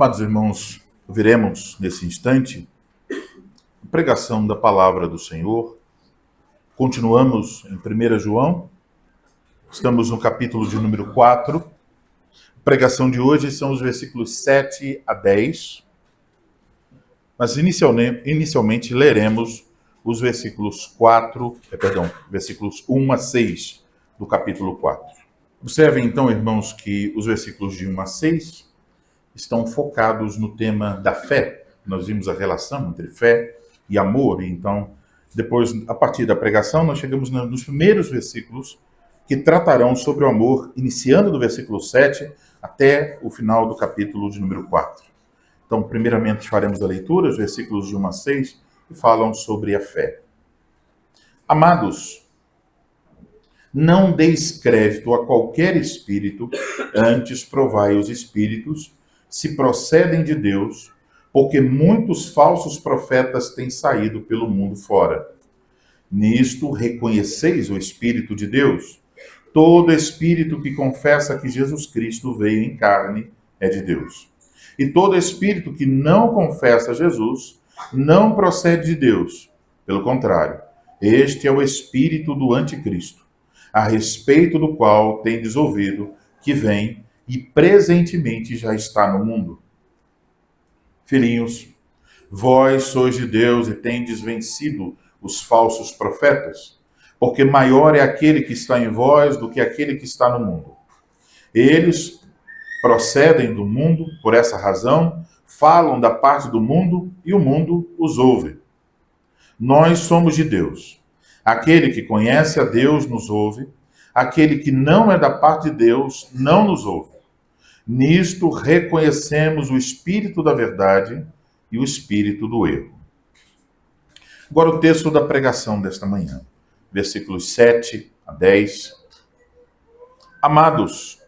Amados irmãos, ouviremos nesse instante a pregação da palavra do Senhor. Continuamos em 1 João, estamos no capítulo de número 4. A pregação de hoje são os versículos 7 a 10, mas inicialmente leremos os versículos versículos 1 a 6 do capítulo 4. Observem então, irmãos, que os versículos de 1 a 6 estão focados no tema da fé. Nós vimos a relação entre fé e amor, e então, depois, a partir da pregação, nós chegamos nos primeiros versículos que tratarão sobre o amor, iniciando do versículo 7 até o final do capítulo de número 4. Então, primeiramente, faremos a leitura, os versículos de 1 a 6, que falam sobre a fé. Amados, não deis crédito a qualquer espírito, antes provai os espíritos, se procedem de Deus, porque muitos falsos profetas têm saído pelo mundo fora. Nisto reconheceis o Espírito de Deus. Todo espírito que confessa que Jesus Cristo veio em carne é de Deus. E todo espírito que não confessa Jesus não procede de Deus. Pelo contrário, este é o espírito do anticristo, a respeito do qual tendes ouvido que vem e presentemente já está no mundo. Filhinhos, vós sois de Deus e tendes vencido os falsos profetas, porque maior é aquele que está em vós do que aquele que está no mundo. Eles procedem do mundo, por essa razão, falam da parte do mundo e o mundo os ouve. Nós somos de Deus. Aquele que conhece a Deus nos ouve, aquele que não é da parte de Deus não nos ouve. Nisto reconhecemos o espírito da verdade e o espírito do erro. Agora o texto da pregação desta manhã, versículos 7 a 10. Amados,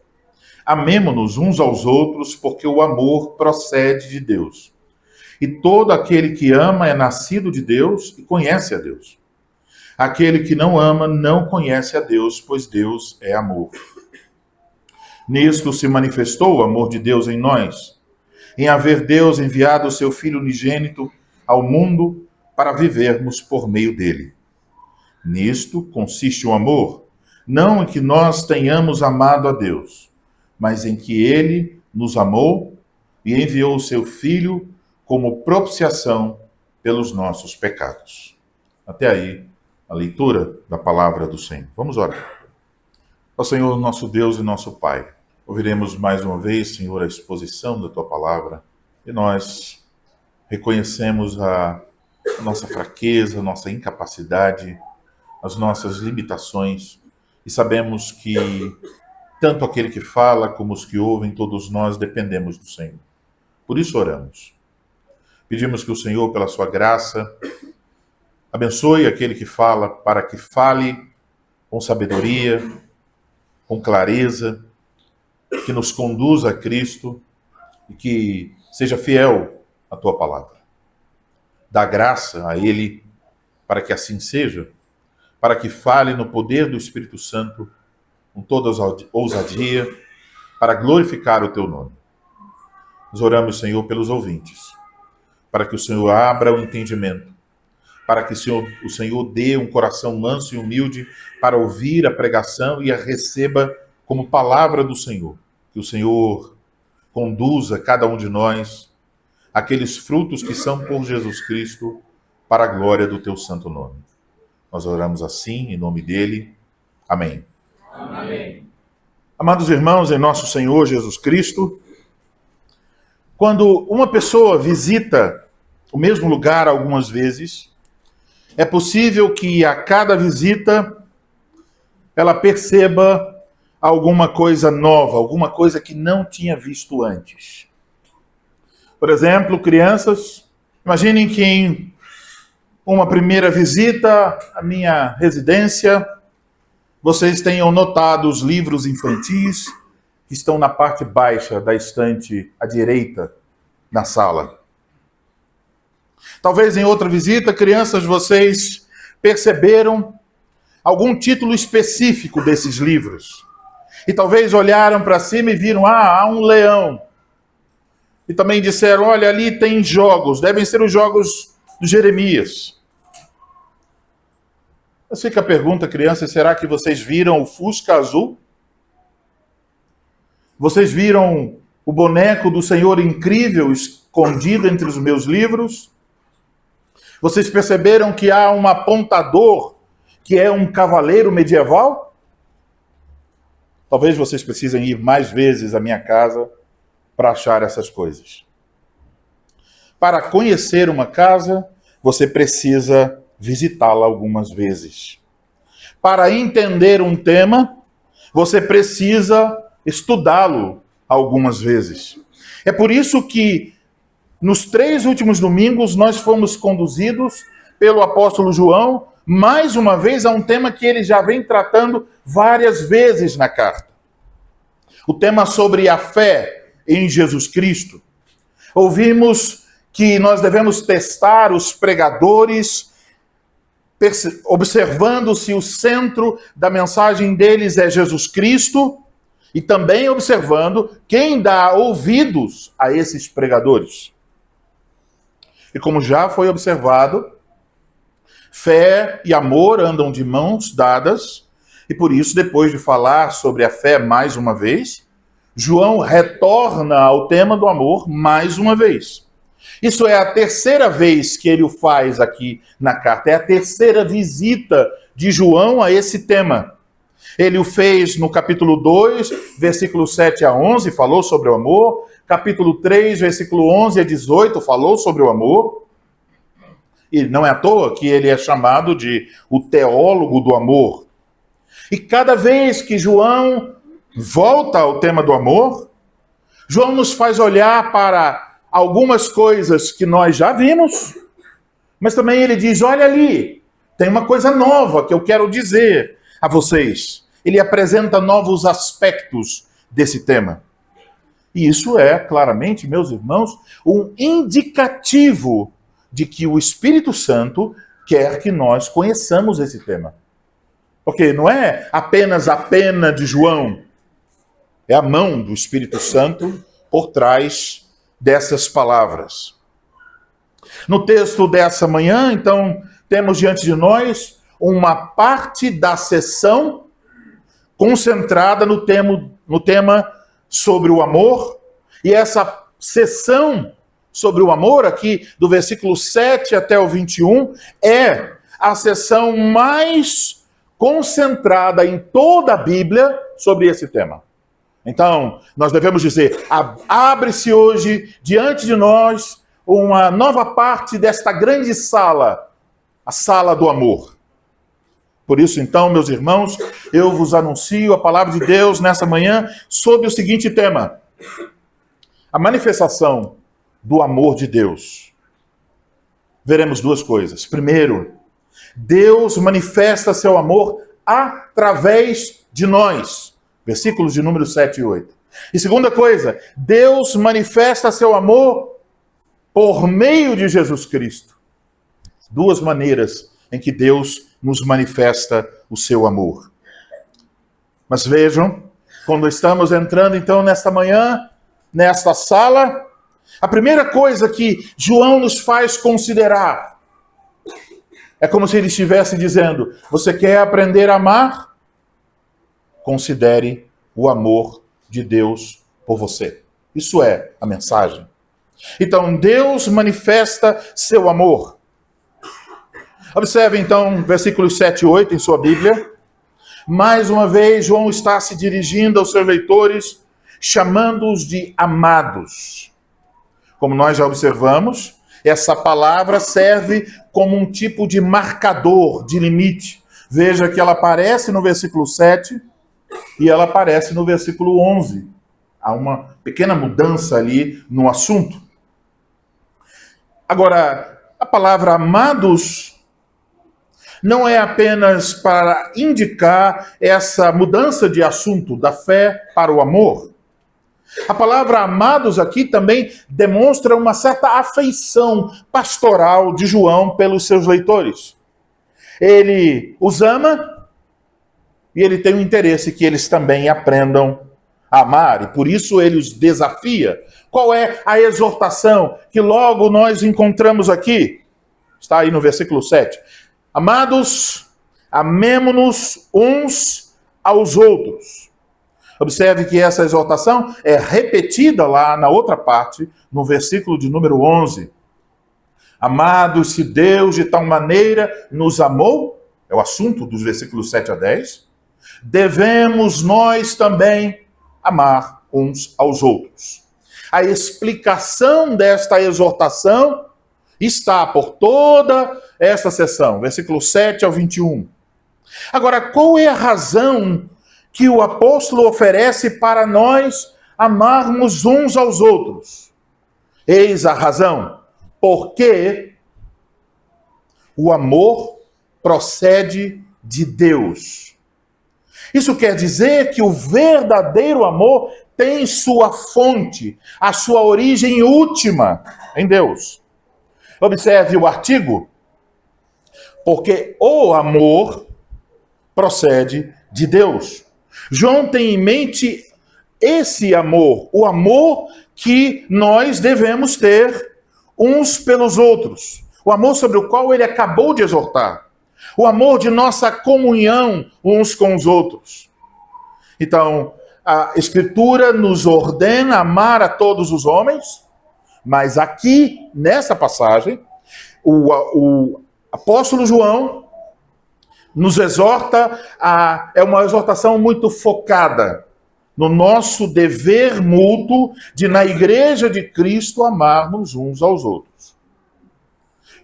amemo-nos uns aos outros, porque o amor procede de Deus. E todo aquele que ama é nascido de Deus e conhece a Deus. Aquele que não ama não conhece a Deus, pois Deus é amor. Nisto se manifestou o amor de Deus em nós, em haver Deus enviado o seu Filho unigênito ao mundo para vivermos por meio dele. Nisto consiste o amor, não em que nós tenhamos amado a Deus, mas em que ele nos amou e enviou o seu Filho como propiciação pelos nossos pecados. Até aí, a leitura da palavra do Senhor. Vamos orar. Ó Senhor, nosso Deus e nosso Pai, ouviremos mais uma vez, Senhor, a exposição da Tua palavra, e nós reconhecemos a nossa fraqueza, a nossa incapacidade, as nossas limitações, e sabemos que tanto aquele que fala como os que ouvem, todos nós dependemos do Senhor. Por isso oramos. Pedimos que o Senhor, pela sua graça, abençoe aquele que fala, para que fale com sabedoria, com clareza, que nos conduza a Cristo e que seja fiel à Tua palavra. Dá graça a Ele para que assim seja, para que fale no poder do Espírito Santo, com toda ousadia, para glorificar o Teu nome. Nós oramos, Senhor, pelos ouvintes, para que o Senhor abra o entendimento, para que o Senhor dê um coração manso e humilde para ouvir a pregação e a receba como palavra do Senhor. Que o Senhor conduza cada um de nós aqueles frutos que são por Jesus Cristo para a glória do Teu santo nome. Nós oramos assim, em nome dele. Amém. Amém. Amados irmãos, em nosso Senhor Jesus Cristo, quando uma pessoa visita o mesmo lugar algumas vezes, é possível que a cada visita ela perceba alguma coisa nova, alguma coisa que não tinha visto antes. Por exemplo, crianças, imaginem que em uma primeira visita à minha residência, vocês tenham notado os livros infantis que estão na parte baixa da estante à direita na sala. Talvez em outra visita, crianças, vocês perceberam algum título específico desses livros. E talvez olharam para cima e viram, há um leão. E também disseram, olha, ali tem jogos, devem ser os jogos de Jeremias. Mas fica a pergunta, crianças, será que vocês viram o Fusca azul? Vocês viram o boneco do Senhor incrível escondido entre os meus livros? Vocês perceberam que há um apontador que é um cavaleiro medieval? Talvez vocês precisem ir mais vezes à minha casa para achar essas coisas. Para conhecer uma casa, você precisa visitá-la algumas vezes. Para entender um tema, você precisa estudá-lo algumas vezes. É por isso que nos 3 últimos domingos nós fomos conduzidos pelo apóstolo João mais uma vez a um tema que ele já vem tratando várias vezes na carta. O tema sobre a fé em Jesus Cristo. Ouvimos que nós devemos testar os pregadores, observando se o centro da mensagem deles é Jesus Cristo, e também observando quem dá ouvidos a esses pregadores. E como já foi observado, fé e amor andam de mãos dadas, e por isso, depois de falar sobre a fé mais uma vez, João retorna ao tema do amor mais uma vez. Isso é a 3ª vez que ele o faz aqui na carta, é a 3ª visita de João a esse tema. Ele o fez no capítulo 2, versículo 7 a 11, falou sobre o amor. Capítulo 3, versículo 11 a 18, falou sobre o amor. E não é à toa que ele é chamado de o teólogo do amor. E cada vez que João volta ao tema do amor, João nos faz olhar para algumas coisas que nós já vimos, mas também ele diz, olha ali, tem uma coisa nova que eu quero dizer a vocês. Ele apresenta novos aspectos desse tema. E isso é, claramente, meus irmãos, um indicativo de que o Espírito Santo quer que nós conheçamos esse tema. Porque não é apenas a pena de João, é a mão do Espírito Santo por trás dessas palavras. No texto dessa manhã, então, temos diante de nós uma parte da sessão concentrada no tema sobre o amor, e essa sessão sobre o amor, aqui do versículo 7 até o 21, é a sessão mais concentrada em toda a Bíblia sobre esse tema. Então, nós devemos dizer, abre-se hoje diante de nós uma nova parte desta grande sala, a sala do amor. Por isso, então, meus irmãos, eu vos anuncio a palavra de Deus nessa manhã sobre o seguinte tema: a manifestação do amor de Deus. Veremos 2 coisas. Primeiro, Deus manifesta seu amor através de nós. Versículos de número 7 e 8. E segunda coisa, Deus manifesta seu amor por meio de Jesus Cristo. 2 maneiras em que Deus nos manifesta o seu amor. Mas vejam, quando estamos entrando então nesta manhã, nesta sala, a primeira coisa que João nos faz considerar é como se ele estivesse dizendo, você quer aprender a amar? Considere o amor de Deus por você. Isso é a mensagem. Então, Deus manifesta seu amor. Observe, então, versículos 7 e 8 em sua Bíblia. Mais uma vez, João está se dirigindo aos seus leitores, chamando-os de amados. Como nós já observamos, essa palavra serve como um tipo de marcador, de limite. Veja que ela aparece no versículo 7 e ela aparece no versículo 11. Há uma pequena mudança ali no assunto. Agora, a palavra amados não é apenas para indicar essa mudança de assunto da fé para o amor. A palavra amados aqui também demonstra uma certa afeição pastoral de João pelos seus leitores. Ele os ama e ele tem o interesse que eles também aprendam a amar, e por isso ele os desafia. Qual é a exortação que logo nós encontramos aqui? Está aí no versículo 7. Amados, amemo-nos uns aos outros. Observe que essa exortação é repetida lá na outra parte, no versículo de número 11. Amados, se Deus de tal maneira nos amou, é o assunto dos versículos 7 a 10, devemos nós também amar uns aos outros. A explicação desta exortação está por toda esta sessão, versículo 7 ao 21. Agora, qual é a razão que o apóstolo oferece para nós amarmos uns aos outros? Eis a razão. Porque o amor procede de Deus. Isso quer dizer que o verdadeiro amor tem sua fonte, a sua origem última em Deus. Observe o artigo. Porque o amor procede de Deus. João tem em mente esse amor, o amor que nós devemos ter uns pelos outros. O amor sobre o qual ele acabou de exortar. O amor de nossa comunhão uns com os outros. Então, a Escritura nos ordena amar a todos os homens, mas aqui, nessa passagem, o apóstolo João nos exorta é uma exortação muito focada no nosso dever mútuo de, na igreja de Cristo, amarmos uns aos outros.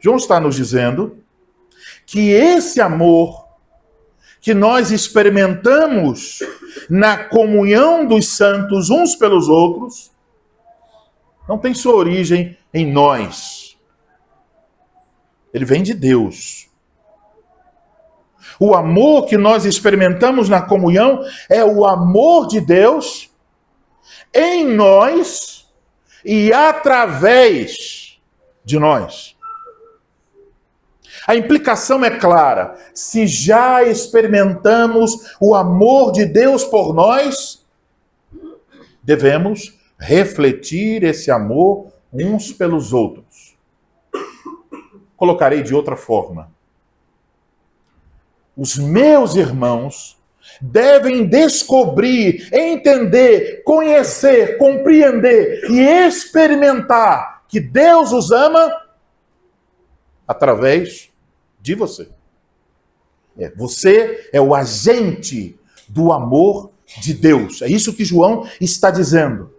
João está nos dizendo que esse amor que nós experimentamos na comunhão dos santos uns pelos outros não tem sua origem em nós. Ele vem de Deus. O amor que nós experimentamos na comunhão é o amor de Deus em nós e através de nós. A implicação é clara. Se já experimentamos o amor de Deus por nós, devemos refletir esse amor uns pelos outros. Colocarei de outra forma. Os meus irmãos devem descobrir, entender, conhecer, compreender e experimentar que Deus os ama através de você. Você é o agente do amor de Deus. É isso que João está dizendo.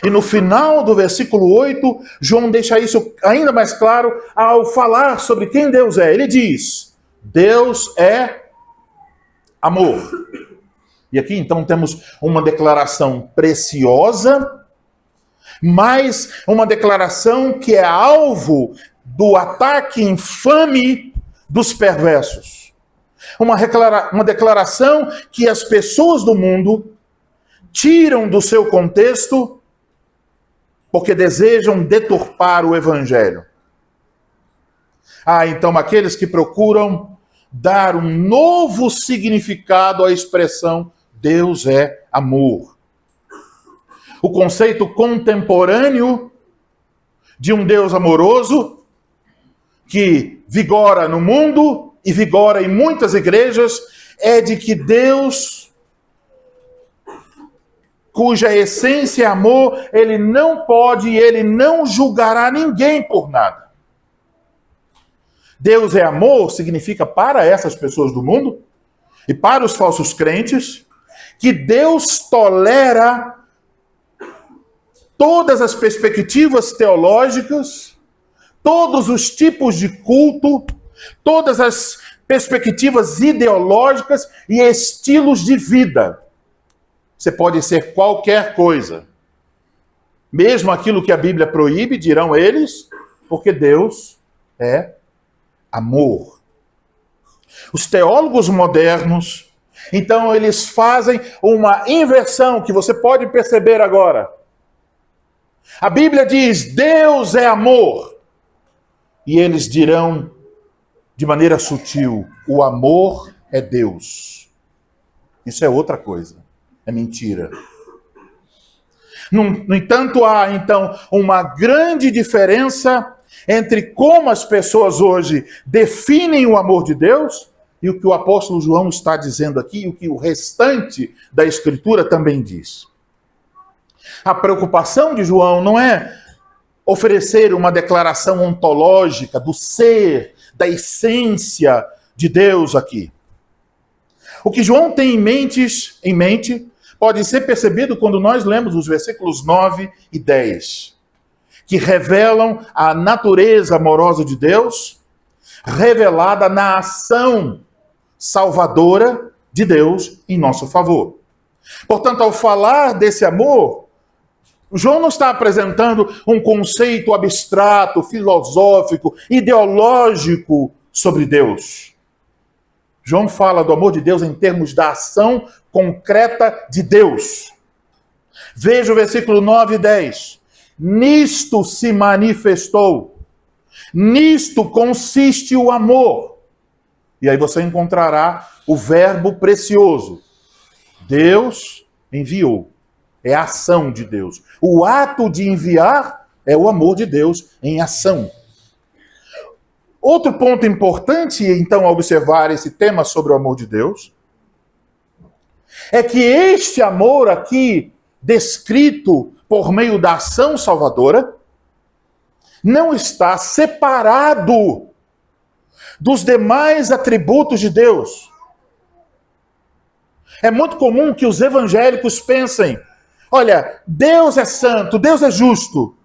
E no final do versículo 8, João deixa isso ainda mais claro ao falar sobre quem Deus é. Ele diz: Deus é amor. E aqui então temos uma declaração preciosa, mas uma declaração que é alvo do ataque infame dos perversos. Uma declaração que as pessoas do mundo tiram do seu contexto porque desejam deturpar o evangelho. Então aqueles que procuram dar um novo significado à expressão Deus é amor. O conceito contemporâneo de um Deus amoroso que vigora no mundo e vigora em muitas igrejas é de que Deus, cuja essência é amor, ele não pode e ele não julgará ninguém por nada. Deus é amor significa para essas pessoas do mundo e para os falsos crentes que Deus tolera todas as perspectivas teológicas, todos os tipos de culto, todas as perspectivas ideológicas e estilos de vida. Você pode ser qualquer coisa. Mesmo aquilo que a Bíblia proíbe, dirão eles, porque Deus é amor. Os teólogos modernos, então, eles fazem uma inversão que você pode perceber agora. A Bíblia diz, Deus é amor. E eles dirão, de maneira sutil, o amor é Deus. Isso é outra coisa. É mentira. No entanto, há então uma grande diferença entre como as pessoas hoje definem o amor de Deus e o que o apóstolo João está dizendo aqui, e o que o restante da Escritura também diz. A preocupação de João não é oferecer uma declaração ontológica do ser, da essência de Deus aqui. O que João tem em mente pode ser percebido quando nós lemos os versículos 9 e 10, que revelam a natureza amorosa de Deus, revelada na ação salvadora de Deus em nosso favor. Portanto, ao falar desse amor, João não está apresentando um conceito abstrato, filosófico, ideológico sobre Deus. João fala do amor de Deus em termos da ação concreta de Deus. Veja o versículo 9 e 10. Nisto se manifestou. Nisto consiste o amor. E aí você encontrará o verbo precioso. Deus enviou. É a ação de Deus. O ato de enviar é o amor de Deus em ação. Outro ponto importante, então, a observar esse tema sobre o amor de Deus, é que este amor aqui, descrito por meio da ação salvadora, não está separado dos demais atributos de Deus. É muito comum que os evangélicos pensem: olha, Deus é santo, Deus é justo,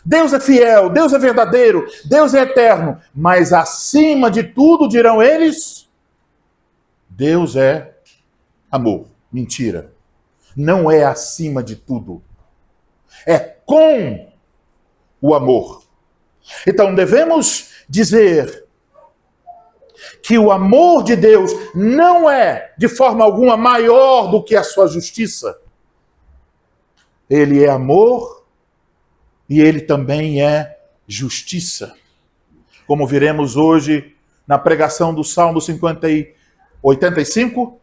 Deus é fiel, Deus é verdadeiro, Deus é eterno, mas acima de tudo, dirão eles, Deus é amor. Mentira. Não é acima de tudo. É com o amor. Então devemos dizer que o amor de Deus não é de forma alguma maior do que a sua justiça. Ele é amor e ele também é justiça. Como viremos hoje na pregação do Salmo 85,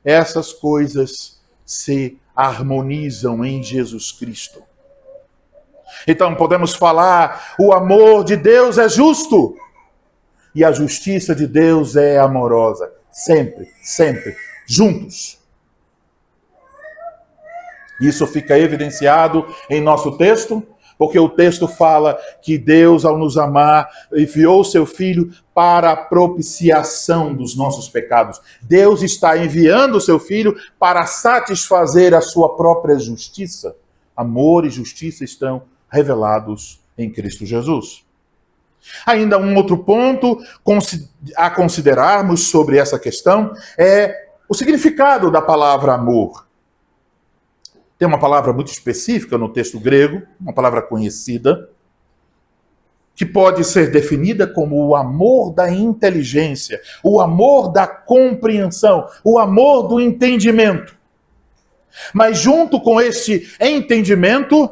essas coisas se harmonizam em Jesus Cristo. Então podemos falar, o amor de Deus é justo e a justiça de Deus é amorosa. Sempre, sempre, juntos. Isso fica evidenciado em nosso texto, porque o texto fala que Deus, ao nos amar, enviou seu Filho para a propiciação dos nossos pecados. Deus está enviando o seu Filho para satisfazer a sua própria justiça. Amor e justiça estão revelados em Cristo Jesus. Ainda um outro ponto a considerarmos sobre essa questão é o significado da palavra amor. Tem uma palavra muito específica no texto grego, uma palavra conhecida, que pode ser definida como o amor da inteligência, o amor da compreensão, o amor do entendimento. Mas junto com este entendimento,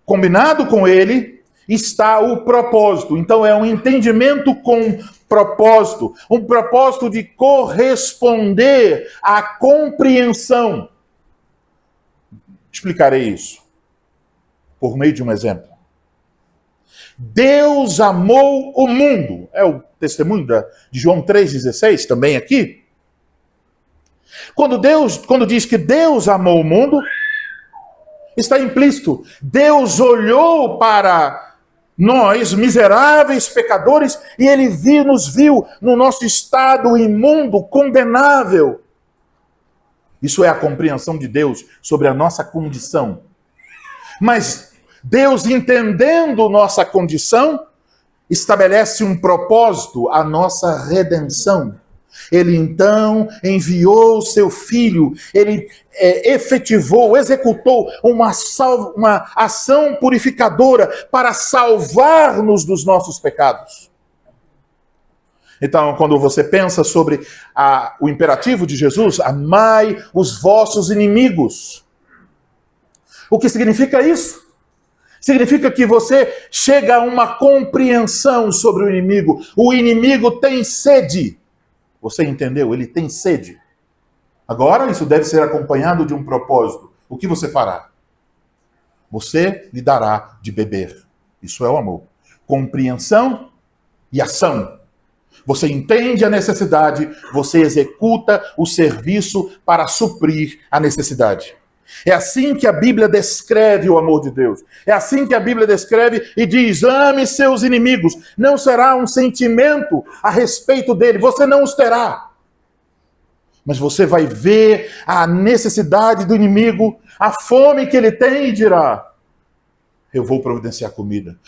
combinado com ele, está o propósito. Então é um entendimento com propósito, um propósito de corresponder à compreensão. Explicarei isso por meio de um exemplo. Deus amou o mundo. É o testemunho de João 3,16, também aqui. Quando diz que Deus amou o mundo, está implícito. Deus olhou para nós, miseráveis pecadores, e ele nos viu no nosso estado imundo, condenável. Isso é a compreensão de Deus sobre a nossa condição. Mas Deus, entendendo nossa condição, estabelece um propósito, a nossa redenção. Ele então enviou o seu Filho, ele efetivou, executou uma ação purificadora para salvar-nos dos nossos pecados. Então, quando você pensa sobre o imperativo de Jesus, amai os vossos inimigos. O que significa isso? Significa que você chega a uma compreensão sobre o inimigo. O inimigo tem sede. Você entendeu? Ele tem sede. Agora, isso deve ser acompanhado de um propósito. O que você fará? você lhe dará de beber. Isso é o amor. Compreensão e ação. Você entende a necessidade, você executa o serviço para suprir a necessidade. É assim que a Bíblia descreve o amor de Deus. É assim que a Bíblia descreve e diz: ame seus inimigos. Não será um sentimento a respeito dele, você não os terá. Mas você vai ver a necessidade do inimigo, a fome que ele tem e dirá: eu vou providenciar comida.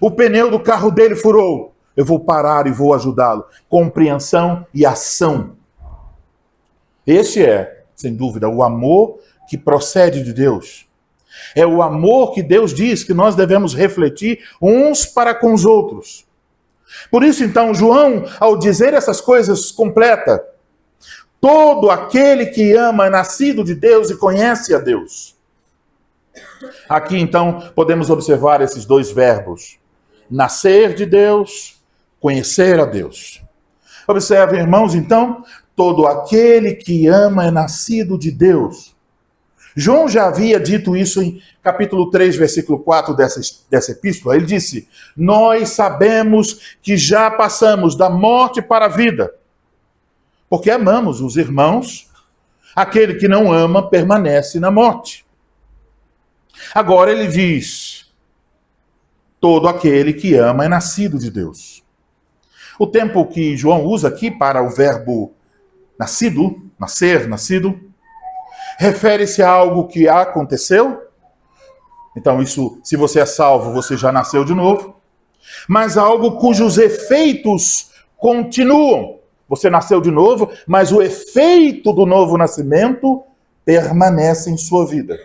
O pneu do carro dele furou. Eu vou parar e vou ajudá-lo. Compreensão e ação. Esse é, sem dúvida, o amor que procede de Deus. É o amor que Deus diz que nós devemos refletir uns para com os outros. Por isso, então, João, ao dizer essas coisas, completa: todo aquele que ama é nascido de Deus e conhece a Deus. Aqui, então, podemos observar esses dois verbos: nascer de Deus, conhecer a Deus. Observe, irmãos, então, todo aquele que ama é nascido de Deus. João já havia dito isso em capítulo 3, versículo 4 dessa epístola. Ele disse: nós sabemos que já passamos da morte para a vida, porque amamos os irmãos. Aquele que não ama permanece na morte. Agora ele diz: todo aquele que ama é nascido de Deus. O tempo que João usa aqui para o verbo nascido, nascer, nascido, refere-se a algo que aconteceu. Então isso, se você é salvo, você já nasceu de novo. Mas algo cujos efeitos continuam. Você nasceu de novo, mas o efeito do novo nascimento permanece em sua vida.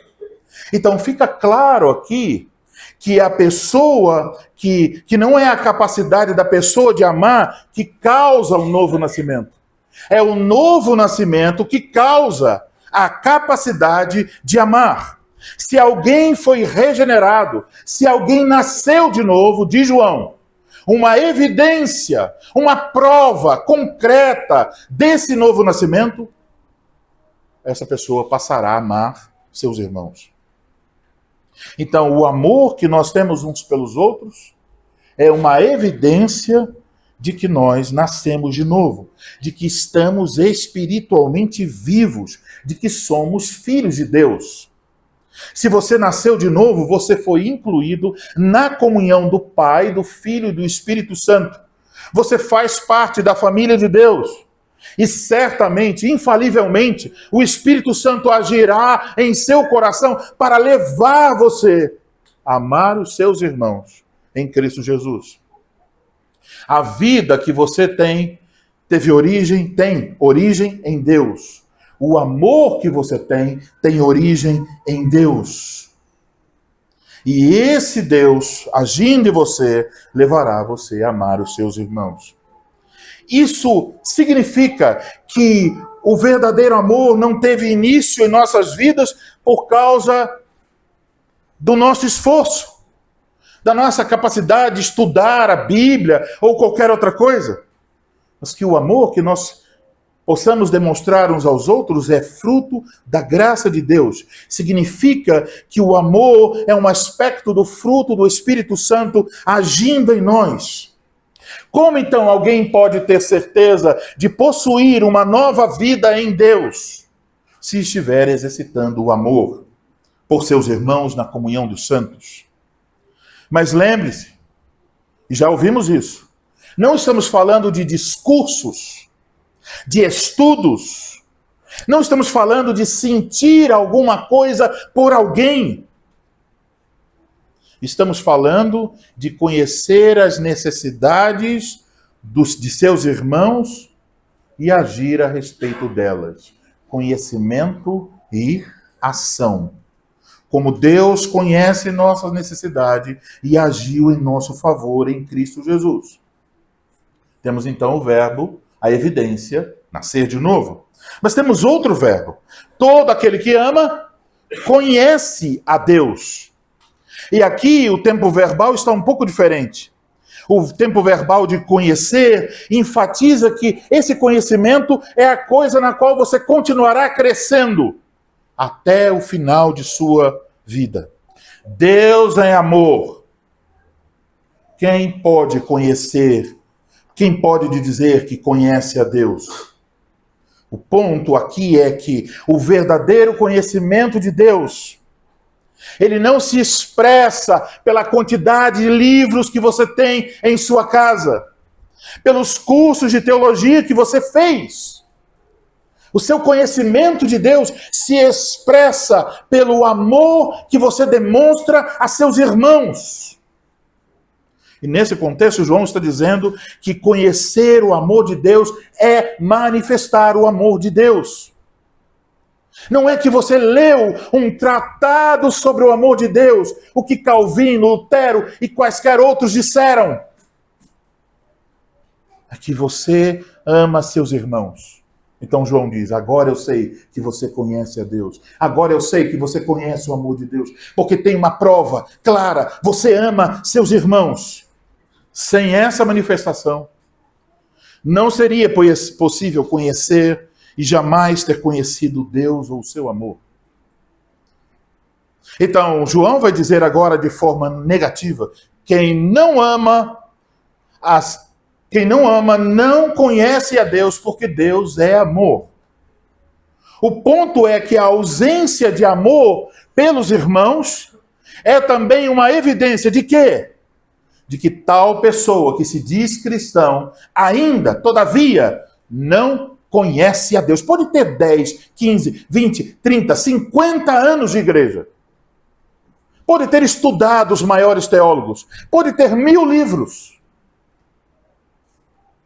Então fica claro aqui que a pessoa, que não é a capacidade da pessoa de amar que causa um novo nascimento. É o novo nascimento que causa a capacidade de amar. Se alguém foi regenerado, se alguém nasceu de novo, diz João, uma evidência, uma prova concreta desse novo nascimento, essa pessoa passará a amar seus irmãos. Então, o amor que nós temos uns pelos outros é uma evidência de que nós nascemos de novo, de que estamos espiritualmente vivos, de que somos filhos de Deus. Se você nasceu de novo, você foi incluído na comunhão do Pai, do Filho e do Espírito Santo. Você faz parte da família de Deus. E certamente, infalivelmente, o Espírito Santo agirá em seu coração para levar você a amar os seus irmãos em Cristo Jesus. A vida que você tem tem origem em Deus. O amor que você tem origem em Deus. E esse Deus, agindo em você, levará você a amar os seus irmãos. Isso significa que o verdadeiro amor não teve início em nossas vidas por causa do nosso esforço, da nossa capacidade de estudar a Bíblia ou qualquer outra coisa. Mas que o amor que nós possamos demonstrar uns aos outros é fruto da graça de Deus. Significa que o amor é um aspecto do fruto do Espírito Santo agindo em nós. Como então alguém pode ter certeza de possuir uma nova vida em Deus? Se estiver exercitando o amor por seus irmãos na comunhão dos santos. Mas lembre-se, e já ouvimos isso, não estamos falando de discursos, de estudos, não estamos falando de sentir alguma coisa por alguém. Estamos falando de conhecer as necessidades de seus irmãos e agir a respeito delas. Conhecimento e ação. Como Deus conhece nossa necessidade e agiu em nosso favor em Cristo Jesus. Temos então o verbo, a evidência, nascer de novo. Mas temos outro verbo. Todo aquele que ama conhece a Deus. E aqui o tempo verbal está um pouco diferente. O tempo verbal de conhecer enfatiza que esse conhecimento é a coisa na qual você continuará crescendo até o final de sua vida. Deus é amor. Quem pode conhecer? Quem pode dizer que conhece a Deus? O ponto aqui é que o verdadeiro conhecimento de Deus, ele não se expressa pela quantidade de livros que você tem em sua casa, pelos cursos de teologia que você fez. O seu conhecimento de Deus se expressa pelo amor que você demonstra a seus irmãos. E nesse contexto, João está dizendo que conhecer o amor de Deus é manifestar o amor de Deus. Não é que você leu um tratado sobre o amor de Deus, o que Calvino, Lutero e quaisquer outros disseram. É que você ama seus irmãos. Então João diz, agora eu sei que você conhece a Deus. Agora eu sei que você conhece o amor de Deus. Porque tem uma prova clara, você ama seus irmãos. Sem essa manifestação, não seria possível conhecer e jamais ter conhecido Deus ou o seu amor. Então, João vai dizer agora de forma negativa, quem não ama não conhece a Deus, porque Deus é amor. O ponto é que a ausência de amor pelos irmãos é também uma evidência de quê? De que tal pessoa que se diz cristão ainda, todavia, não conhece a Deus. Pode ter 10, 15, 20, 30, 50 anos de igreja. Pode ter estudado os maiores teólogos. Pode ter 1000 livros.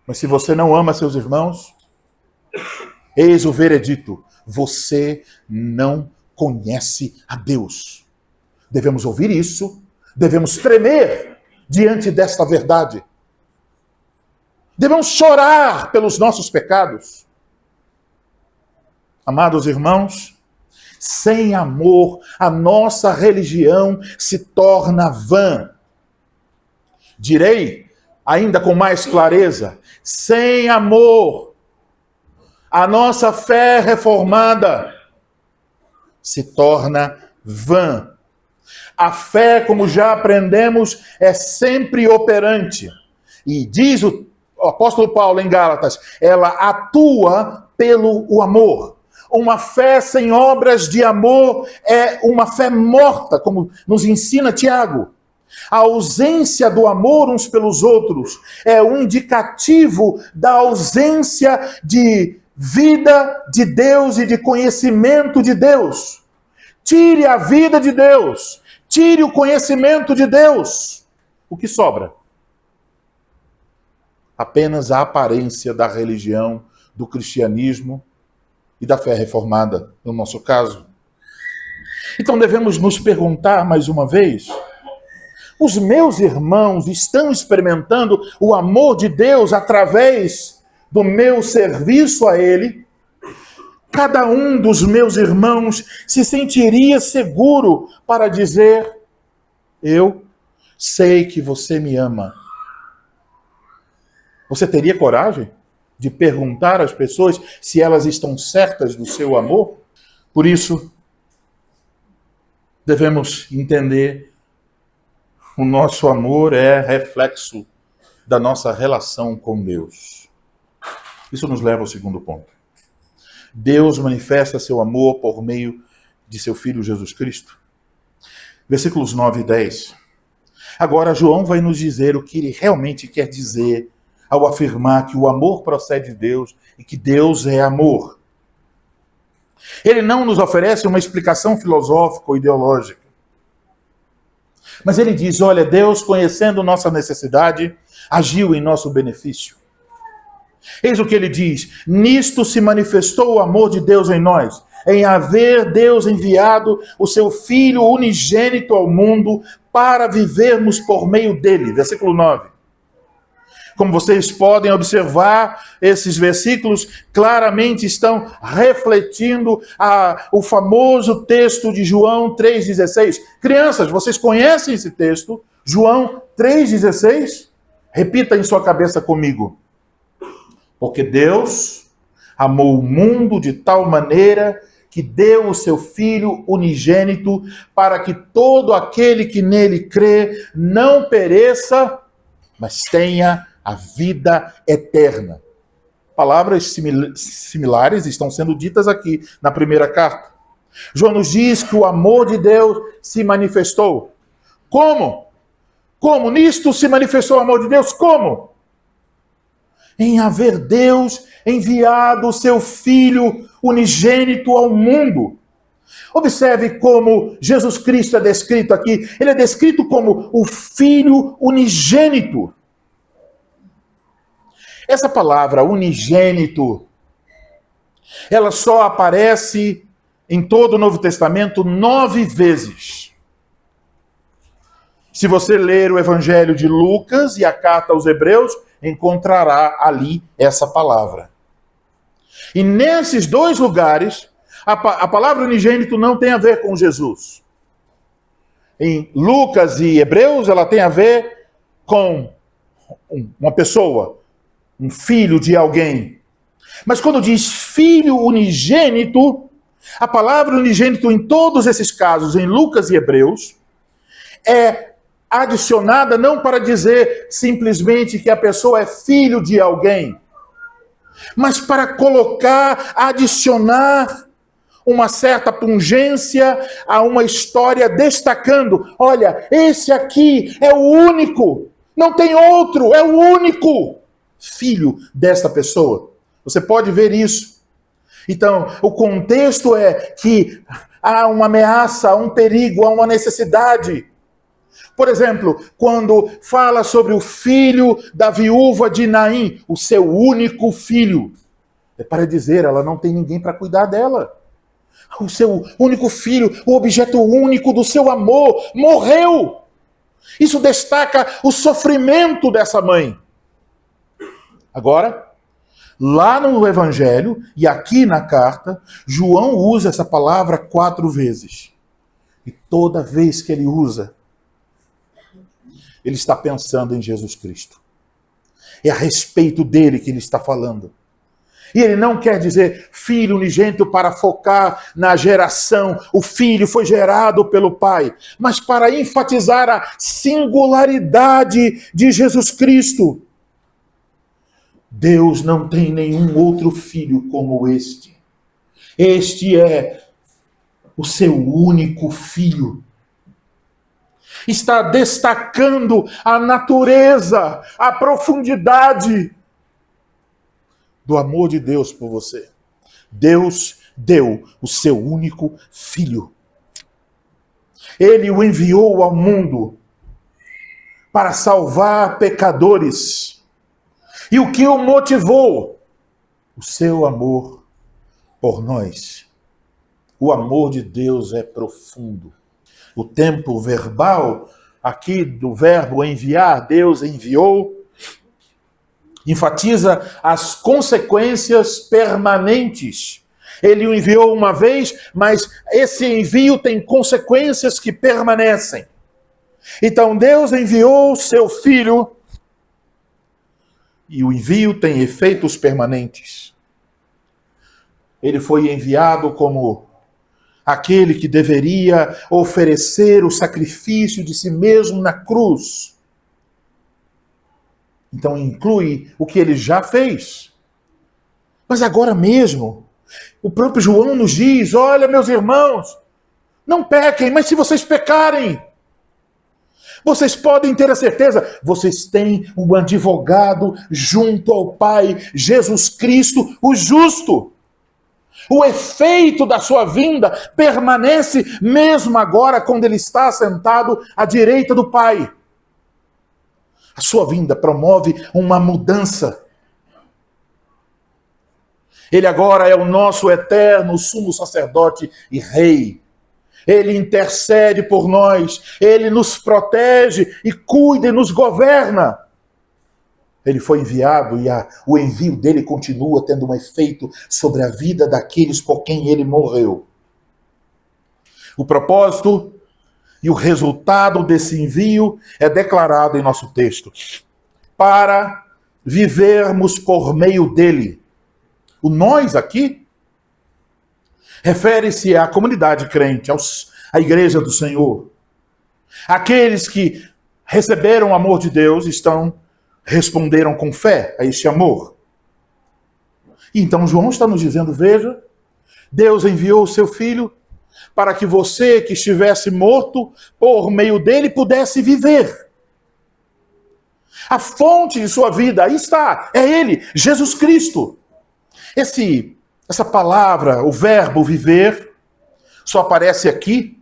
Mas se você não ama seus irmãos, eis o veredito. Você não conhece a Deus. Devemos ouvir isso. Devemos tremer diante desta verdade. Devemos chorar pelos nossos pecados. Amados irmãos, sem amor, a nossa religião se torna vã. Direi, ainda com mais clareza, sem amor, a nossa fé reformada se torna vã. A fé, como já aprendemos, é sempre operante. E diz o apóstolo Paulo em Gálatas, ela atua pelo amor. Uma fé sem obras de amor é uma fé morta, como nos ensina Tiago. A ausência do amor uns pelos outros é um indicativo da ausência de vida de Deus e de conhecimento de Deus. Tire a vida de Deus, tire o conhecimento de Deus. O que sobra? Apenas a aparência da religião, do cristianismo e da fé reformada, no nosso caso. Então devemos nos perguntar mais uma vez, os meus irmãos estão experimentando o amor de Deus através do meu serviço a Ele? Cada um dos meus irmãos se sentiria seguro para dizer, eu sei que você me ama. Você teria coragem de perguntar às pessoas se elas estão certas do seu amor? Por isso, devemos entender o nosso amor é reflexo da nossa relação com Deus. Isso nos leva ao segundo ponto. Deus manifesta seu amor por meio de seu Filho Jesus Cristo. Versículos 9 e 10. Agora, João vai nos dizer o que ele realmente quer dizer ao afirmar que o amor procede de Deus e que Deus é amor. Ele não nos oferece uma explicação filosófica ou ideológica. Mas ele diz, olha, Deus, conhecendo nossa necessidade, agiu em nosso benefício. Eis o que ele diz, nisto se manifestou o amor de Deus em nós, em haver Deus enviado o seu Filho unigênito ao mundo para vivermos por meio dele. Versículo 9. Como vocês podem observar, esses versículos claramente estão refletindo o famoso texto de João 3,16. Crianças, vocês conhecem esse texto? João 3,16? Repita em sua cabeça comigo. Porque Deus amou o mundo de tal maneira que deu o seu Filho unigênito, para que todo aquele que nele crê não pereça, mas tenha a vida eterna. Palavras similares estão sendo ditas aqui na primeira carta. João nos diz que o amor de Deus se manifestou. Como? Como? Nisto se manifestou o amor de Deus? Como? Em haver Deus enviado o seu Filho unigênito ao mundo. Observe como Jesus Cristo é descrito aqui. Ele é descrito como o Filho unigênito. Essa palavra unigênito, ela só aparece em todo o Novo Testamento 9 vezes. Se você ler o Evangelho de Lucas e a carta aos Hebreus, encontrará ali essa palavra. E nesses 2 lugares, a palavra unigênito não tem a ver com Jesus. Em Lucas e Hebreus, ela tem a ver com uma pessoa, um filho de alguém. Mas quando diz filho unigênito, a palavra unigênito em todos esses casos, em Lucas e Hebreus, é adicionada não para dizer simplesmente que a pessoa é filho de alguém, mas para colocar, adicionar uma certa pungência a uma história, destacando: olha, esse aqui é o único, não tem outro, é o único filho desta pessoa. Você pode ver isso. Então, o contexto é que há uma ameaça, há um perigo, há uma necessidade. Por exemplo, quando fala sobre o filho da viúva de Naim, o seu único filho, é para dizer, ela não tem ninguém para cuidar dela. O seu único filho, o objeto único do seu amor, morreu. Isso destaca o sofrimento dessa mãe. Agora, lá no Evangelho e aqui na carta, João usa essa palavra 4 vezes. E toda vez que ele usa, ele está pensando em Jesus Cristo. É a respeito dele que ele está falando. E ele não quer dizer filho unigênito para focar na geração. O filho foi gerado pelo pai. Mas para enfatizar a singularidade de Jesus Cristo. Deus não tem nenhum outro filho como este. Este é o seu único filho. Está destacando a natureza, a profundidade do amor de Deus por você. Deus deu o seu único filho. Ele o enviou ao mundo para salvar pecadores. E o que o motivou? O seu amor por nós. O amor de Deus é profundo. O tempo verbal aqui do verbo enviar, Deus enviou, enfatiza as consequências permanentes. Ele o enviou uma vez, mas esse envio tem consequências que permanecem. Então Deus enviou o seu Filho e o envio tem efeitos permanentes. Ele foi enviado como aquele que deveria oferecer o sacrifício de si mesmo na cruz. Então inclui o que ele já fez. Mas agora mesmo, o próprio João nos diz: olha, meus irmãos, não pequem, mas se vocês pecarem, vocês podem ter a certeza, vocês têm um advogado junto ao Pai, Jesus Cristo, o justo. O efeito da sua vinda permanece mesmo agora, quando ele está sentado à direita do Pai. A sua vinda promove uma mudança. Ele agora é o nosso eterno sumo sacerdote e rei. Ele intercede por nós, ele nos protege e cuida e nos governa. Ele foi enviado e o envio dele continua tendo um efeito sobre a vida daqueles por quem ele morreu. O propósito e o resultado desse envio é declarado em nosso texto. Para vivermos por meio dele. O nós aqui Refere-se à comunidade crente, à igreja do Senhor. Aqueles que receberam o amor de Deus responderam com fé a este amor. E então João está nos dizendo, veja, Deus enviou o seu Filho para que você que estivesse morto, por meio dele, pudesse viver. A fonte de sua vida, aí está, é ele, Jesus Cristo. Essa palavra, o verbo viver, só aparece aqui,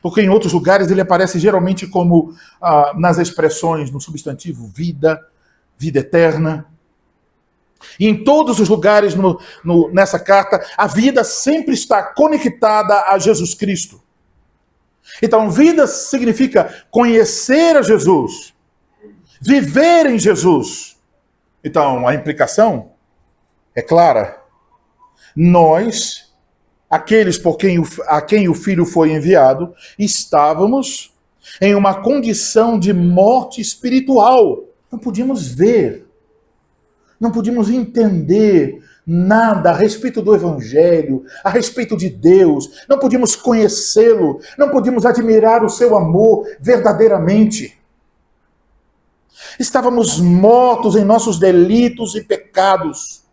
porque em outros lugares ele aparece geralmente como nas expressões, no substantivo vida, vida eterna. E em todos os lugares nessa carta, a vida sempre está conectada a Jesus Cristo. Então, vida significa conhecer a Jesus, viver em Jesus. Então, a implicação é clara. Nós, aqueles a quem o Filho foi enviado, estávamos em uma condição de morte espiritual. Não podíamos ver, não podíamos entender nada a respeito do Evangelho, a respeito de Deus, não podíamos conhecê-lo, não podíamos admirar o seu amor verdadeiramente. Estávamos mortos em nossos delitos e pecados,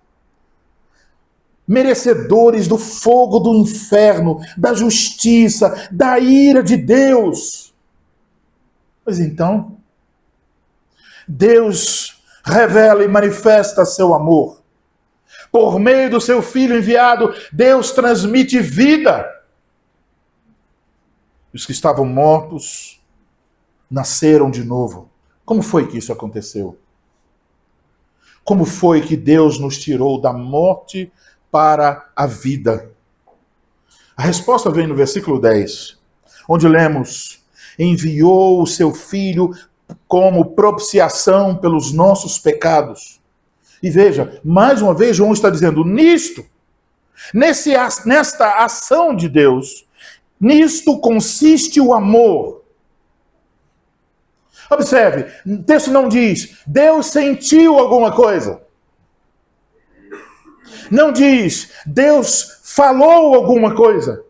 merecedores do fogo do inferno, da justiça, da ira de Deus. Pois então, Deus revela e manifesta seu amor. Por meio do seu Filho enviado, Deus transmite vida. Os que estavam mortos nasceram de novo. Como foi que isso aconteceu? Como foi que Deus nos tirou da morte para a vida? A resposta vem no versículo 10, onde lemos: enviou o seu Filho como propiciação pelos nossos pecados. E veja, mais uma vez João está dizendo, nesta ação de Deus, nisto consiste o amor. Observe, o texto não diz, Deus sentiu alguma coisa. Não diz, Deus falou alguma coisa.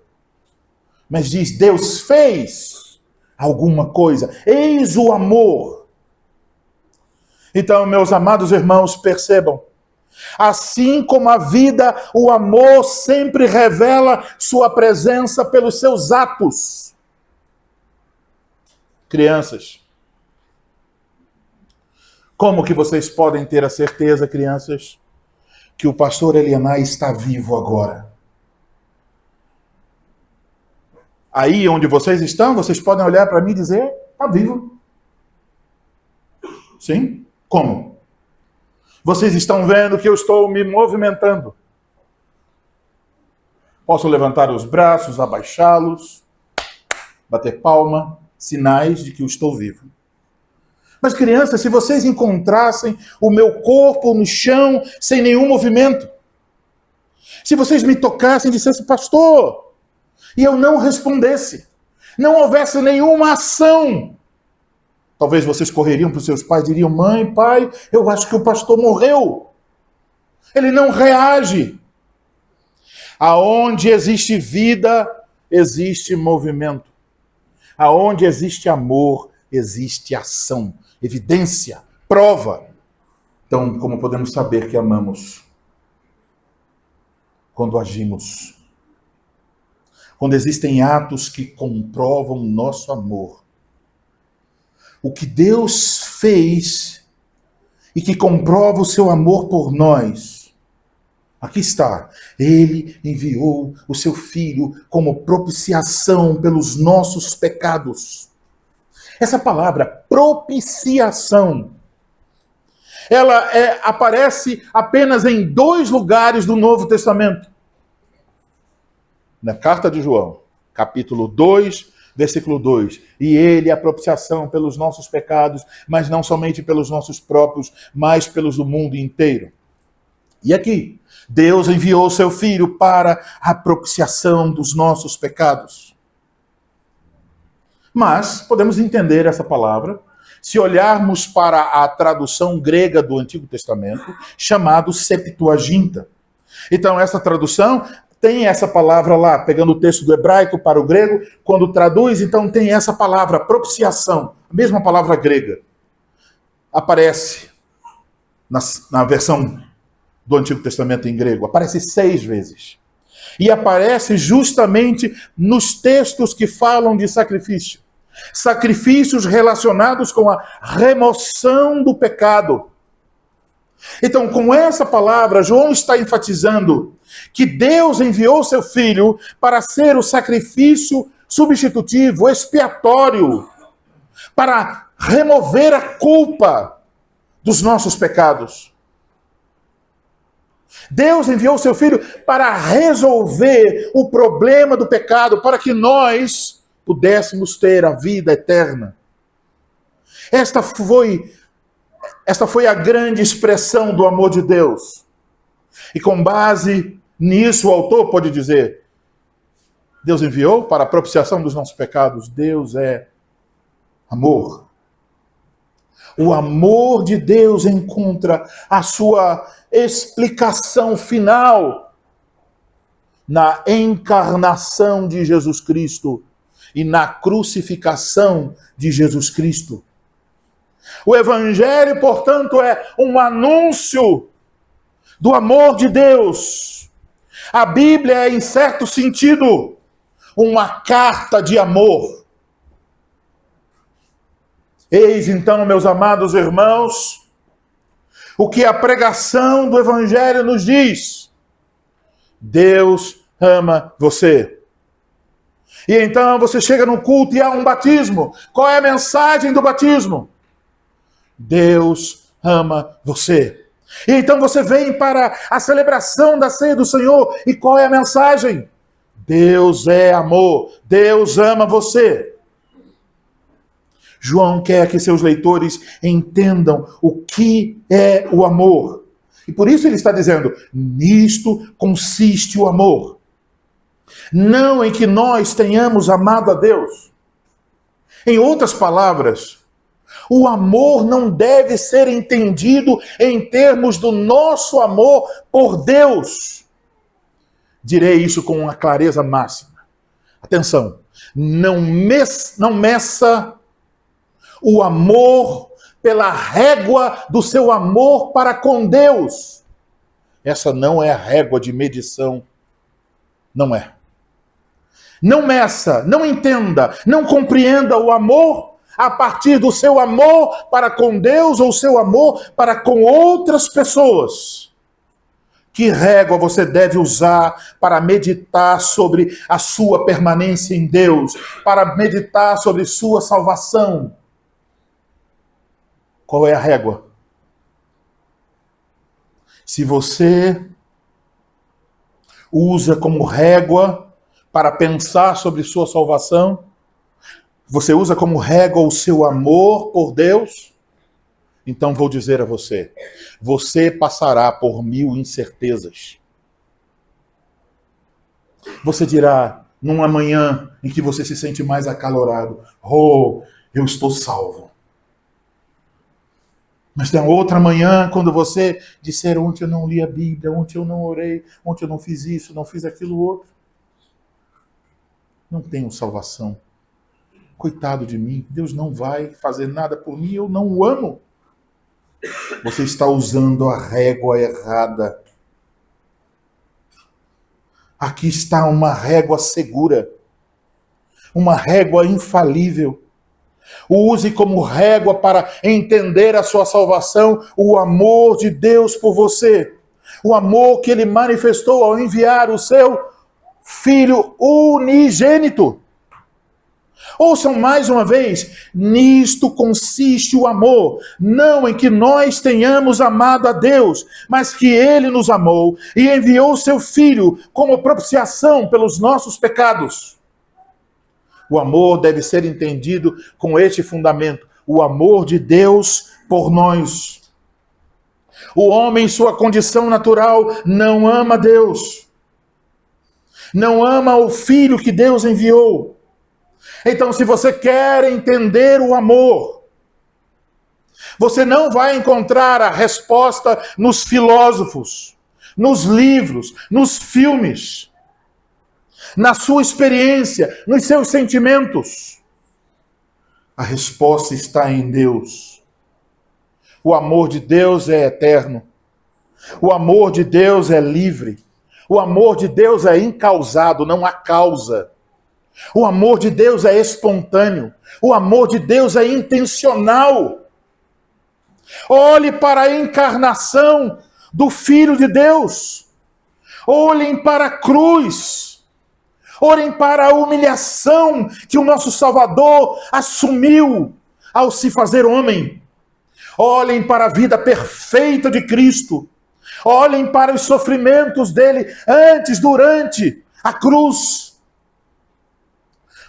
Mas diz, Deus fez alguma coisa. Eis o amor. Então, meus amados irmãos, percebam. Assim como a vida, o amor sempre revela sua presença pelos seus atos. Crianças, como que vocês podem ter a certeza, crianças, que o pastor Elianai está vivo agora? Aí onde vocês estão, vocês podem olhar para mim e dizer, está vivo. Sim? Como? Vocês estão vendo que eu estou me movimentando. Posso levantar os braços, abaixá-los, bater palma, sinais de que eu estou vivo. Mas crianças, se vocês encontrassem o meu corpo no chão, sem nenhum movimento, se vocês me tocassem e dissessem, pastor, e eu não respondesse, não houvesse nenhuma ação, talvez vocês correriam para os seus pais e diriam, mãe, pai, eu acho que o pastor morreu. Ele não reage. Aonde existe vida, existe movimento. Aonde existe amor, existe ação, evidência, prova. Então, como podemos saber que amamos? Quando agimos. Quando existem atos que comprovam nosso amor. O que Deus fez e que comprova o seu amor por nós. Aqui está. Ele enviou o seu Filho como propiciação pelos nossos pecados. Essa palavra, propiciação, ela aparece apenas em 2 lugares do Novo Testamento. Na carta de João, capítulo 2, versículo 2. E ele é a propiciação pelos nossos pecados, mas não somente pelos nossos próprios, mas pelos do mundo inteiro. E aqui, Deus enviou o seu Filho para a propiciação dos nossos pecados. Mas podemos entender essa palavra se olharmos para a tradução grega do Antigo Testamento, chamado Septuaginta. Então, essa tradução tem essa palavra lá, pegando o texto do hebraico para o grego, quando traduz, então tem essa palavra, propiciação, a mesma palavra grega. Aparece na versão do Antigo Testamento em grego, aparece 6 vezes. E aparece justamente nos textos que falam de sacrifício. Sacrifícios relacionados com a remoção do pecado. Então, com essa palavra, João está enfatizando que Deus enviou seu Filho para ser o sacrifício substitutivo, expiatório, para remover a culpa dos nossos pecados. Deus enviou seu Filho para resolver o problema do pecado, para que nós pudéssemos ter a vida eterna. Esta foi a grande expressão do amor de Deus. E com base nisso, o autor pode dizer: Deus enviou para a propiciação dos nossos pecados. Deus é amor. O amor de Deus encontra a sua explicação final na encarnação de Jesus Cristo e na crucificação de Jesus Cristo. O Evangelho, portanto, é um anúncio do amor de Deus. A Bíblia é, em certo sentido, uma carta de amor. Eis então, meus amados irmãos, o que a pregação do Evangelho nos diz. Deus ama você. E então você chega no culto e há um batismo. Qual é a mensagem do batismo? Deus ama você. E então você vem para a celebração da ceia do Senhor. E qual é a mensagem? Deus é amor. Deus ama você. João quer que seus leitores entendam o que é o amor. E por isso ele está dizendo: nisto consiste o amor. Não em que nós tenhamos amado a Deus. Em outras palavras, o amor não deve ser entendido em termos do nosso amor por Deus. Direi isso com uma clareza máxima. Atenção, não meça o amor pela régua do seu amor para com Deus. Essa não é a régua de medição. Não é. Não meça, não entenda, não compreenda o amor a partir do seu amor para com Deus ou seu amor para com outras pessoas. Que régua você deve usar para meditar sobre a sua permanência em Deus, para meditar sobre sua salvação? Qual é a régua? Se você usa como régua para pensar sobre sua salvação, você usa como régua o seu amor por Deus, então vou dizer a você, você passará por 1000 incertezas. Você dirá, numa manhã em que você se sente mais acalorado, eu estou salvo. Mas tem outra manhã, quando você disser, ontem eu não li a Bíblia, ontem eu não orei, ontem eu não fiz isso, não fiz aquilo outro. Não tenho salvação. Coitado de mim, Deus não vai fazer nada por mim, eu não o amo. Você está usando a régua errada. Aqui está uma régua segura, uma régua infalível. Use como régua para entender a sua salvação o amor de Deus por você. O amor que Ele manifestou ao enviar o seu Filho unigênito. Ouçam mais uma vez, nisto consiste o amor, não em que nós tenhamos amado a Deus, mas que Ele nos amou e enviou o seu Filho como propiciação pelos nossos pecados. O amor deve ser entendido com este fundamento, o amor de Deus por nós. O homem em sua condição natural não ama Deus, não ama o Filho que Deus enviou. Então, se você quer entender o amor, você não vai encontrar a resposta nos filósofos, nos livros, nos filmes. na sua experiência, nos seus sentimentos? A resposta está em Deus. O amor de Deus é eterno. O amor de Deus é livre. O amor de Deus é incausado, não há causa. O amor de Deus é espontâneo. O amor de Deus é intencional. Olhe para a encarnação do Filho de Deus. Olhem para a cruz. Olhem para a humilhação que o nosso Salvador assumiu ao se fazer homem. Olhem para a vida perfeita de Cristo. Olhem para os sofrimentos dele antes, durante a cruz.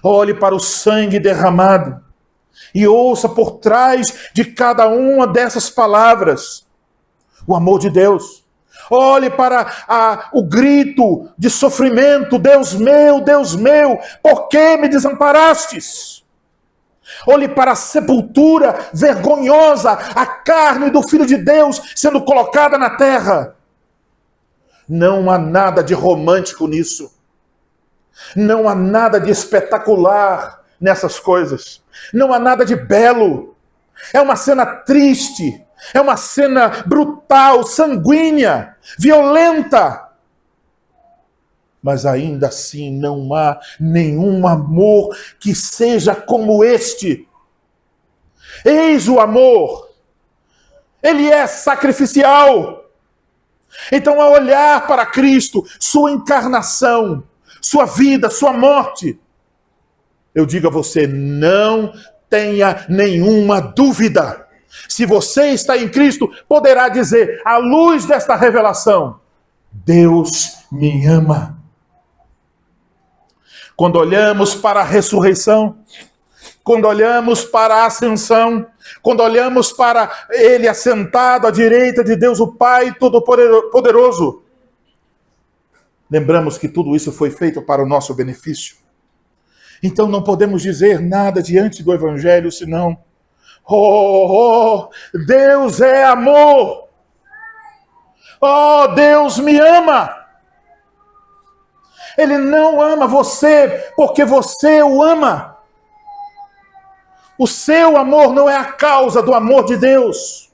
Olhe para o sangue derramado e ouça por trás de cada uma dessas palavras o amor de Deus. Olhe para o grito de sofrimento: Deus meu, por que me desamparastes? Olhe para a sepultura vergonhosa, a carne do Filho de Deus sendo colocada na terra. Não há nada de romântico nisso. Não há nada de espetacular nessas coisas. Não há nada de belo. É uma cena triste. É uma cena brutal, sanguínea, violenta. Mas ainda assim não há nenhum amor que seja como este. Eis o amor. Ele é sacrificial. Então, ao olhar para Cristo, sua encarnação, sua vida, sua morte, eu digo a você, não tenha nenhuma dúvida. Se você está em Cristo, poderá dizer, à luz desta revelação: Deus me ama. Quando olhamos para a ressurreição, quando olhamos para a ascensão, quando olhamos para Ele assentado à direita de Deus, o Pai Todo-Poderoso, lembramos que tudo isso foi feito para o nosso benefício. Então não podemos dizer nada diante do Evangelho, senão: Deus é amor. Deus me ama. Ele não ama você porque você o ama. O seu amor não é a causa do amor de Deus.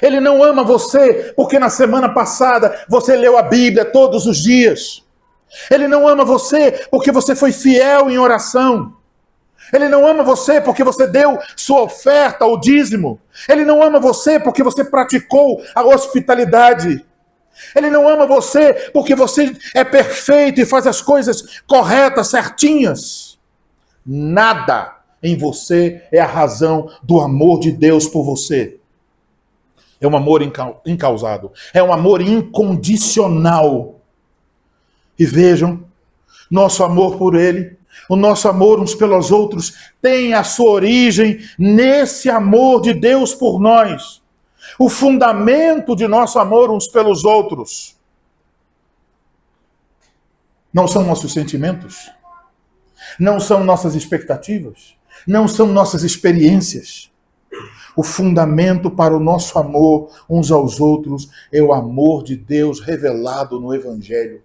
Ele não ama você porque na semana passada você leu a Bíblia todos os dias. Ele não ama você porque você foi fiel em oração. Ele não ama você porque você deu sua oferta, o dízimo. Ele não ama você porque você praticou a hospitalidade. Ele não ama você porque você é perfeito e faz as coisas corretas, certinhas. Nada em você é a razão do amor de Deus por você. É um amor incausado. É um amor incondicional. E vejam, nosso amor por Ele, o nosso amor uns pelos outros, tem a sua origem nesse amor de Deus por nós. O fundamento de nosso amor uns pelos outros não são nossos sentimentos, não são nossas expectativas, não são nossas experiências. O fundamento para o nosso amor uns aos outros é o amor de Deus revelado no Evangelho.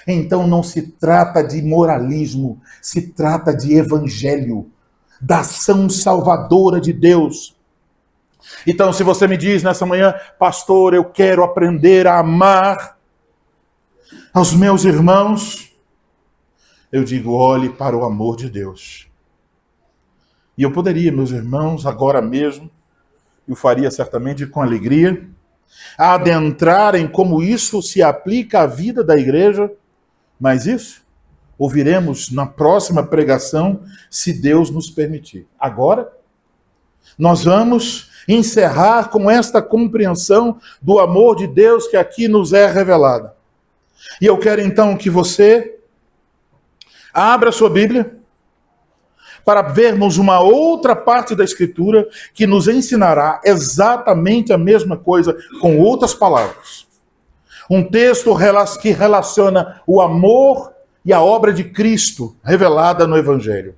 Então não se trata de moralismo, se trata de evangelho, da ação salvadora de Deus. Então, se você me diz nessa manhã: pastor, eu quero aprender a amar aos meus irmãos, eu digo: olhe para o amor de Deus. E eu poderia, meus irmãos, agora mesmo, eu faria certamente com alegria, adentrar em como isso se aplica à vida da igreja. Mas isso ouviremos na próxima pregação, se Deus nos permitir. Agora, nós vamos encerrar com esta compreensão do amor de Deus que aqui nos é revelada. E eu quero então que você abra sua Bíblia para vermos uma outra parte da Escritura que nos ensinará exatamente a mesma coisa com outras palavras. Um texto que relaciona o amor e a obra de Cristo revelada no Evangelho.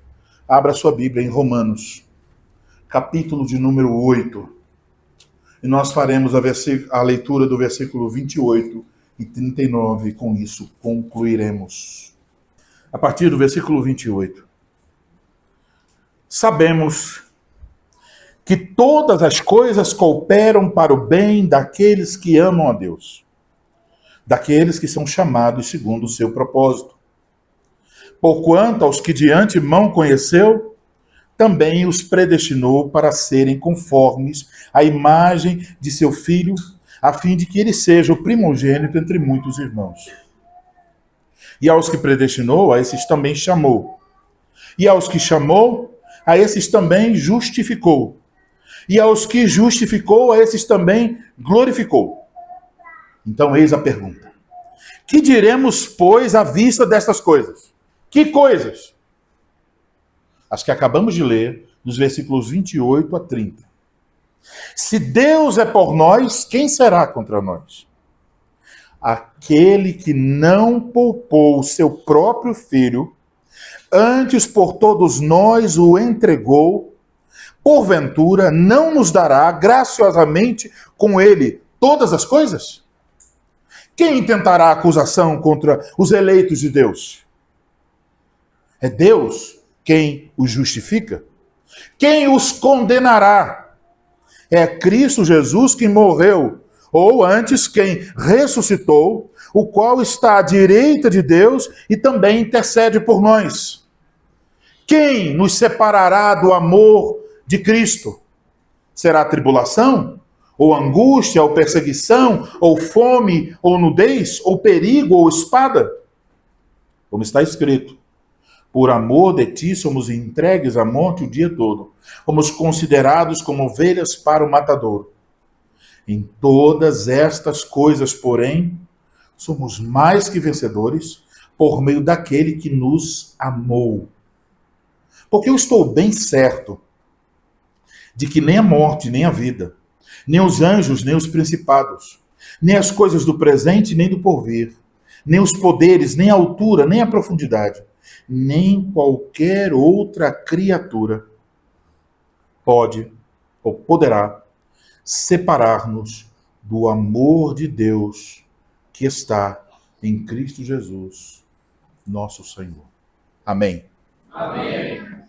Abra sua Bíblia em Romanos, capítulo de número 8. E nós faremos a leitura do versículo 28 e 39, e com isso concluiremos. a partir do versículo 28. Sabemos que todas as coisas cooperam para o bem daqueles que amam a Deus, daqueles que são chamados segundo o seu propósito. Porquanto aos que de antemão conheceu, também os predestinou para serem conformes à imagem de seu Filho, a fim de que ele seja o primogênito entre muitos irmãos. E aos que predestinou, a esses também chamou. E aos que chamou, a esses também justificou. E aos que justificou, a esses também glorificou. Então eis a pergunta. Que diremos, pois, à vista destas coisas? Que coisas? As que acabamos de ler, nos versículos 28 a 30. Se Deus é por nós, quem será contra nós? Aquele que não poupou o seu próprio filho, antes por todos nós o entregou, porventura não nos dará graciosamente com ele todas as coisas? Quem tentará acusação contra os eleitos de Deus? É Deus quem os justifica? Quem os condenará? É Cristo Jesus quem morreu, ou antes quem ressuscitou, o qual está à direita de Deus e também intercede por nós. Quem nos separará do amor de Cristo? Será tribulação? Ou angústia? Ou perseguição? Ou fome? Ou nudez? Ou perigo? Ou espada? Como está escrito, por amor de ti somos entregues à morte o dia todo. Fomos considerados como ovelhas para o matadouro. Em todas estas coisas, porém, somos mais que vencedores por meio daquele que nos amou. Porque eu estou bem certo de que nem a morte, nem a vida, nem os anjos, nem os principados, nem as coisas do presente, nem do porvir, nem os poderes, nem a altura, nem a profundidade, nem qualquer outra criatura pode ou poderá separar-nos do amor de Deus que está em Cristo Jesus, nosso Senhor. Amém. Amém.